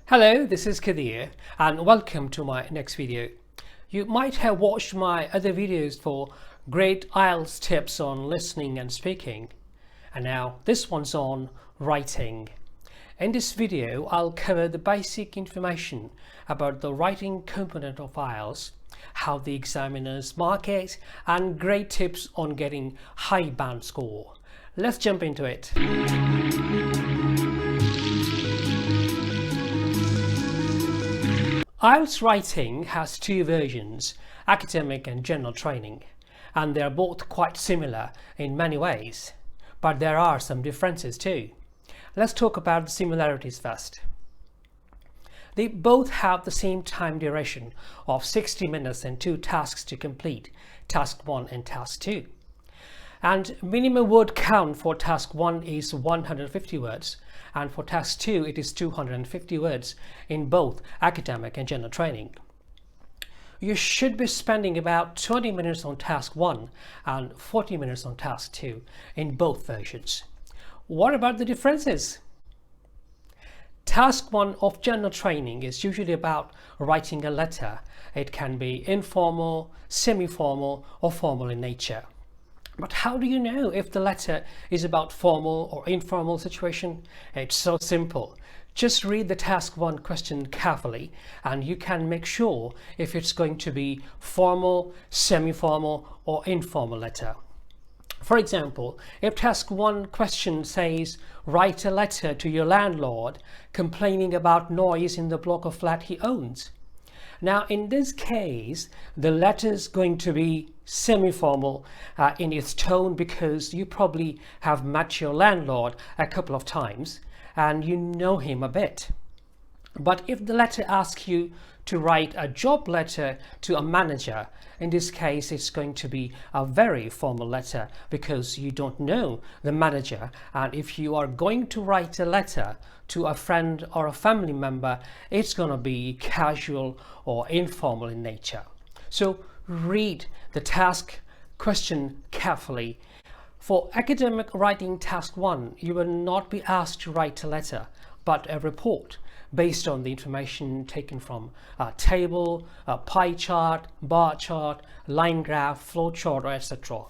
Hello, this is Kadir and welcome to my next video. You might have watched my other videos for great IELTS tips on listening and speaking, and now this one's on writing. In this video, I'll cover the basic information about the writing component of IELTS, how the examiners mark it, and great tips on getting high band score. Let's jump into it. IELTS writing has two versions, academic and general training, and they are both quite similar in many ways, but there are some differences too. Let's talk about the similarities first. They both have the same time duration of 60 minutes and two tasks to complete, task 1 and task 2. And minimum word count for task 1 is 150 words, and for task 2 it is 250 words in both academic and general training. You should be spending about 20 minutes on task 1 and 40 minutes on task 2 in both versions. What about the differences? Task 1 of general training is usually about writing a letter. It can be informal, semi-formal, or formal in nature. But how do you know if the letter is about formal or informal situation? It's so simple. Just read the task 1 question carefully and you can make sure if it's going to be formal, semi-formal, or informal letter. For example, if task 1 question says, write a letter to your landlord complaining about noise in the block of flat he owns. Now in this case, the letter is going to be semi-formal in its tone because you probably have met your landlord a couple of times and you know him a bit. But if the letter asks you to write a job letter to a manager, in this case it's going to be a very formal letter because you don't know the manager, and if you are going to write a letter to a friend or a family member, it's going to be casual or informal in nature. So read the task question carefully. For academic writing task 1, you will not be asked to write a letter but a report based on the information taken from a table, a pie chart, bar chart, line graph, flow chart, or etc.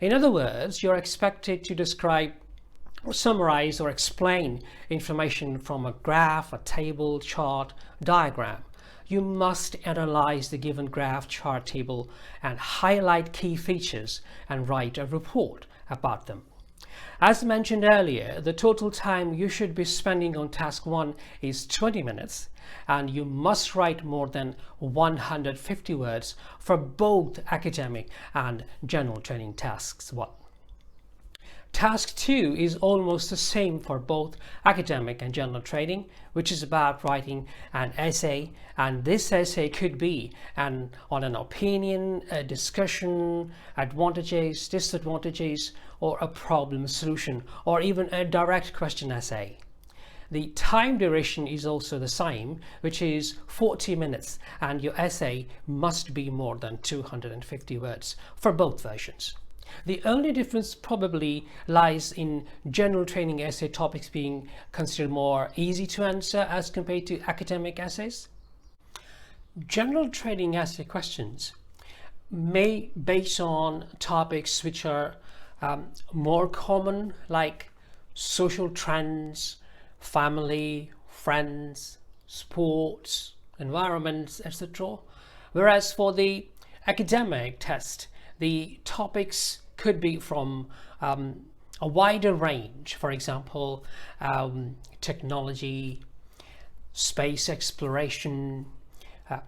In other words, you're expected to describe or summarize or explain information from a graph, a table, chart, diagram. You must analyze the given graph, chart, table and highlight key features and write a report about them. As mentioned earlier, the total time you should be spending on task 1 is 20 minutes and you must write more than 150 words for both academic and general training tasks 1. Task 2 is almost the same for both academic and general training, which is about writing an essay, and this essay could be on an opinion, a discussion, advantages, disadvantages, or a problem solution, or even a direct question essay. The time duration is also the same, which is 40 minutes, and your essay must be more than 250 words for both versions. The only difference probably lies in general training essay topics being considered more easy to answer as compared to academic essays. General training essay questions may base on topics which are more common, like social trends, family, friends, sports, environments, etc. Whereas for the academic test, the topics could be from a wider range. For example, technology, space exploration,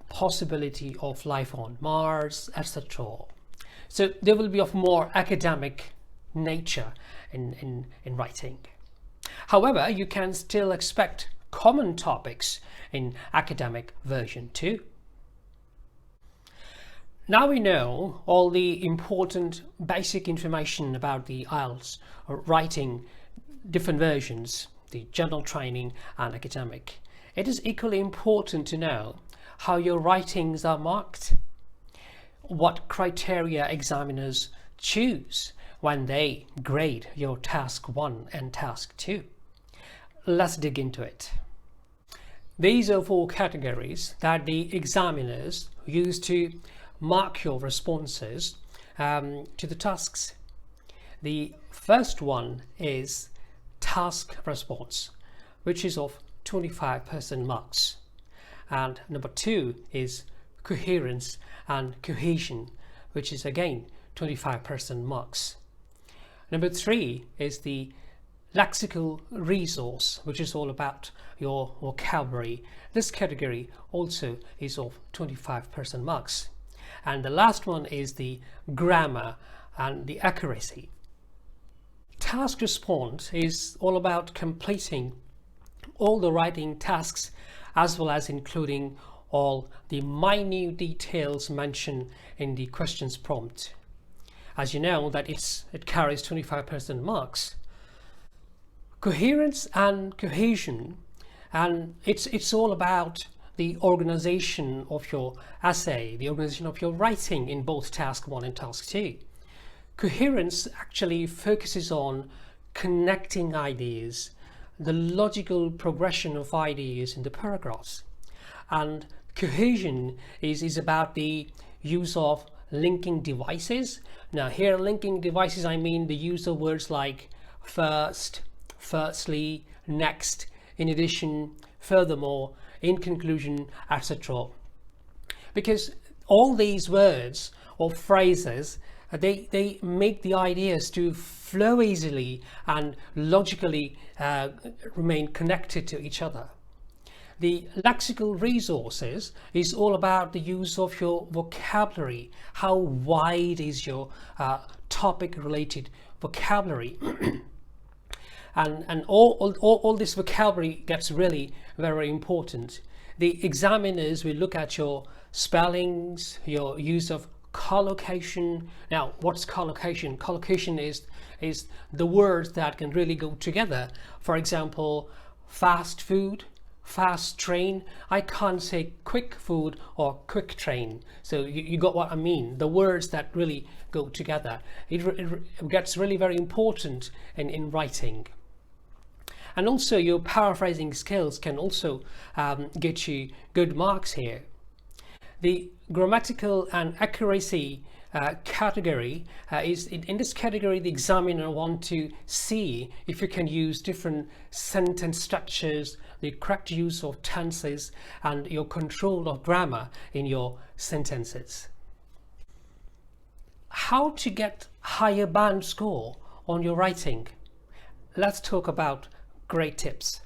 possibility of life on Mars, etc. So they will be of more academic nature in writing. However, you can still expect common topics in academic version too. Now we know all the important basic information about the IELTS writing different versions, the general training and academic. It is equally important to know how your writings are marked, what criteria examiners choose when they grade your task 1 and task 2. Let's dig into it. These are 4 categories that the examiners use to mark your responses to the tasks. The first one is task response, which is of 25% marks. And number 2 is coherence and cohesion, which is again 25% marks. Number 3 is the lexical resource, which is all about your vocabulary. This category also is of 25% marks. And the last one is the grammar and the accuracy. Task response is all about completing all the writing tasks, as well as including all the minute details mentioned in the questions prompt. As you know, that it carries 25% marks. Coherence and cohesion, and it's all about the organization of your essay, the organization of your writing in both task 1 and task 2. Coherence actually focuses on connecting ideas, the logical progression of ideas in the paragraphs. And cohesion is about the use of linking devices. Now here, linking devices, I mean the use of words like first, firstly, next, in addition, furthermore, in conclusion, etc. Because all these words or phrases, they make the ideas to flow easily and logically remain connected to each other. The lexical resources is all about the use of your vocabulary. How wide is your topic related vocabulary? and all this vocabulary gets really very important. The examiners will look at your spellings, your use of collocation. Now, what's collocation? Collocation is the words that can really go together. For example, fast food, fast train. I can't say quick food or quick train. So you got what I mean. The words that really go together. It gets really very important in writing. And also your paraphrasing skills can also get you good marks here. The grammatical and accuracy category is in this category the examiner wants to see if you can use different sentence structures, the correct use of tenses, and your control of grammar in your sentences. How to get higher band score on your writing? Let's talk about great tips.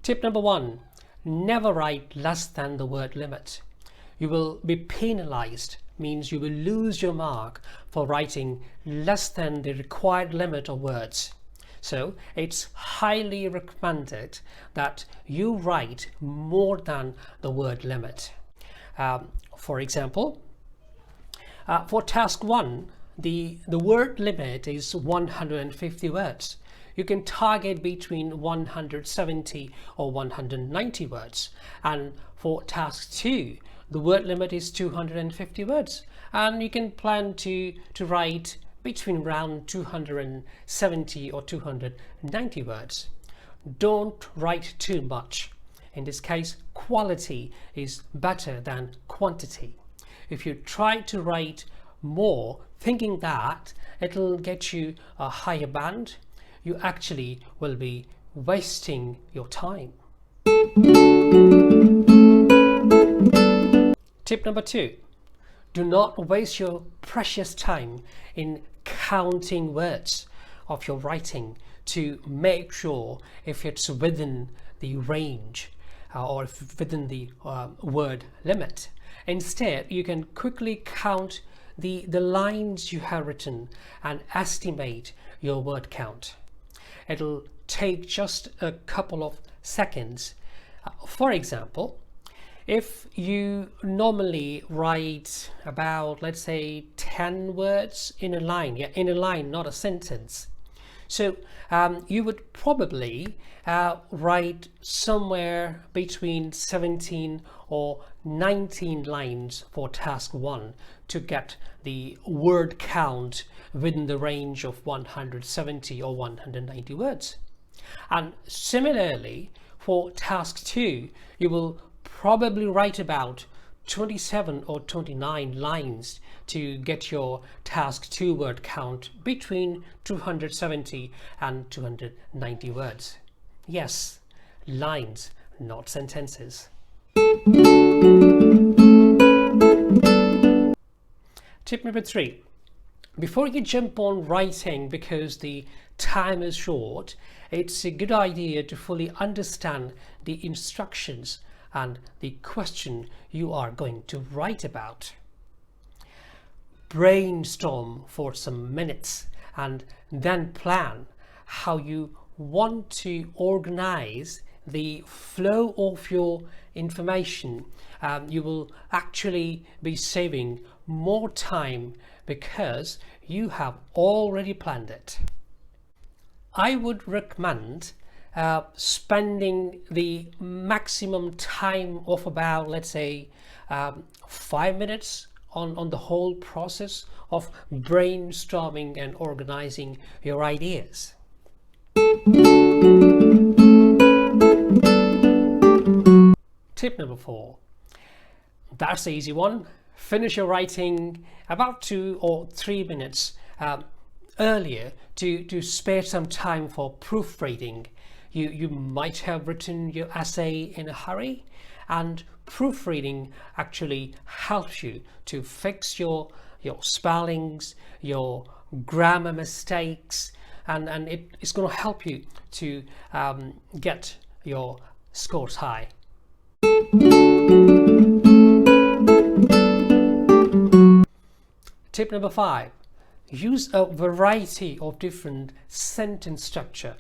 Tip number 1, never write less than the word limit. You will be penalized, means you will lose your mark for writing less than the required limit of words. So it's highly recommended that you write more than the word limit. For example, for task 1, the word limit is 150 words. You can target between 170 or 190 words. And for task 2, the word limit is 250 words. And you can plan to write between around 270 or 290 words. Don't write too much. In this case, quality is better than quantity. If you try to write more, thinking that it'll get you a higher band, you actually will be wasting your time. Tip number 2, do not waste your precious time in counting words of your writing to make sure if it's within the range or if within the word limit. Instead, you can quickly count the lines you have written and estimate your word count. It'll take just a couple of seconds. For example, if you normally write about, let's say, 10 words in a line, in a line, not a sentence. So you would probably write somewhere between 17 or 19 lines for task 1 to get the word count within the range of 170 or 190 words. And similarly, for task 2, you will probably write about 27 or 29 lines to get your task 2 word count between 270 and 290 words. Yes, lines, not sentences. Tip number 3. Before you jump on writing, because the time is short, it's a good idea to fully understand the instructions and the question you are going to write about. Brainstorm for some minutes and then plan how you want to organize the flow of your information. You will actually be saving more time because you have already planned it. I would recommend spending the maximum time of about, let's say, 5 minutes on the whole process of brainstorming and organizing your ideas. Tip number 4. That's the easy one. Finish your writing about 2 or 3 minutes earlier to spare some time for proofreading. You might have written your essay in a hurry, and proofreading actually helps you to fix your spellings, your grammar mistakes, and it's going to help you to get your scores high. Tip number 5. Use a variety of different sentence structure.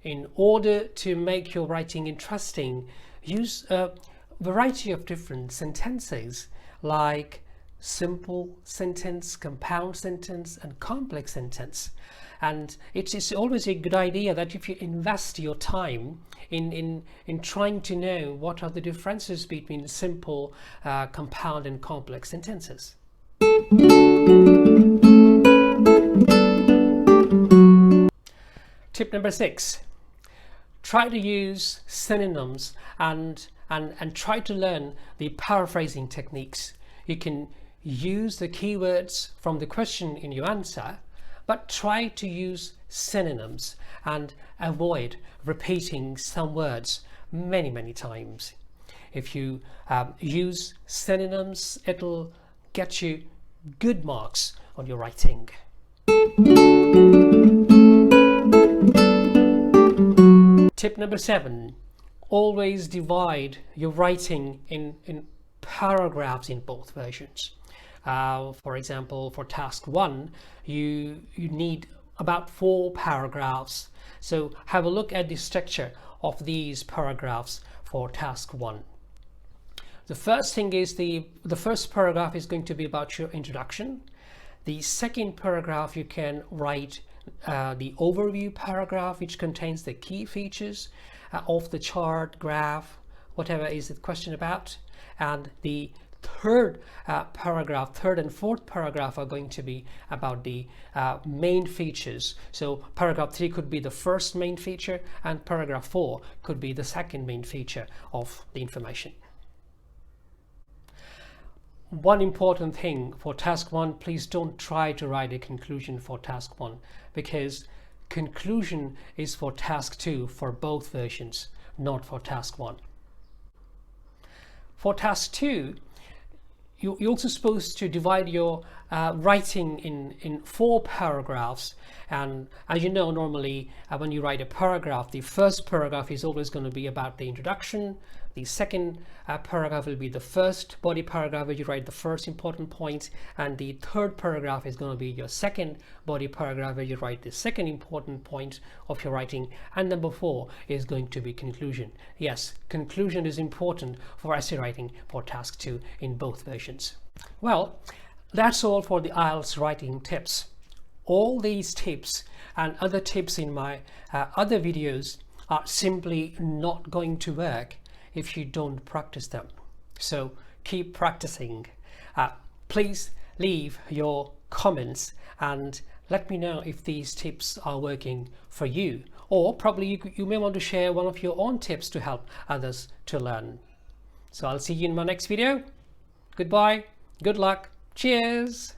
In order to make your writing interesting, use a variety of different sentences like simple sentence, compound sentence, and complex sentence. And it's always a good idea that if you invest your time in trying to know what are the differences between simple, compound, and complex sentences. Tip number 6. Try to use synonyms and try to learn the paraphrasing techniques. You can use the keywords from the question in your answer, but try to use synonyms and avoid repeating some words many times. If you use synonyms, it'll get you good marks on your writing. Tip number 7. Always divide your writing in paragraphs in both versions. For example, for task 1, you need about 4 paragraphs. So have a look at the structure of these paragraphs for task 1. The first thing is the first paragraph is going to be about your introduction. The second paragraph, you can write the overview paragraph, which contains the key features of the chart, graph, whatever is the question about. And the third and fourth paragraph are going to be about the main features. So paragraph 3 could be the first main feature, and paragraph 4 could be the second main feature of the information. One important thing for task 1, please don't try to write a conclusion for task 1, because conclusion is for task 2 for both versions, not for task 1. For task 2, you're also supposed to divide your writing in 4 paragraphs. And as you know, normally when you write a paragraph, the first paragraph is always going to be about the introduction. The second paragraph will be the first body paragraph where you write the first important point, and the third paragraph is going to be your second body paragraph where you write the second important point of your writing, and number 4 is going to be conclusion. Yes, conclusion is important for essay writing for task 2 in both versions. Well, that's all for the IELTS writing tips. All these tips and other tips in my other videos are simply not going to work if you don't practice them. So keep practicing. Please leave your comments and let me know if these tips are working for you, or probably you may want to share one of your own tips to help others to learn. So I'll see you in my next video. Goodbye, good luck, cheers.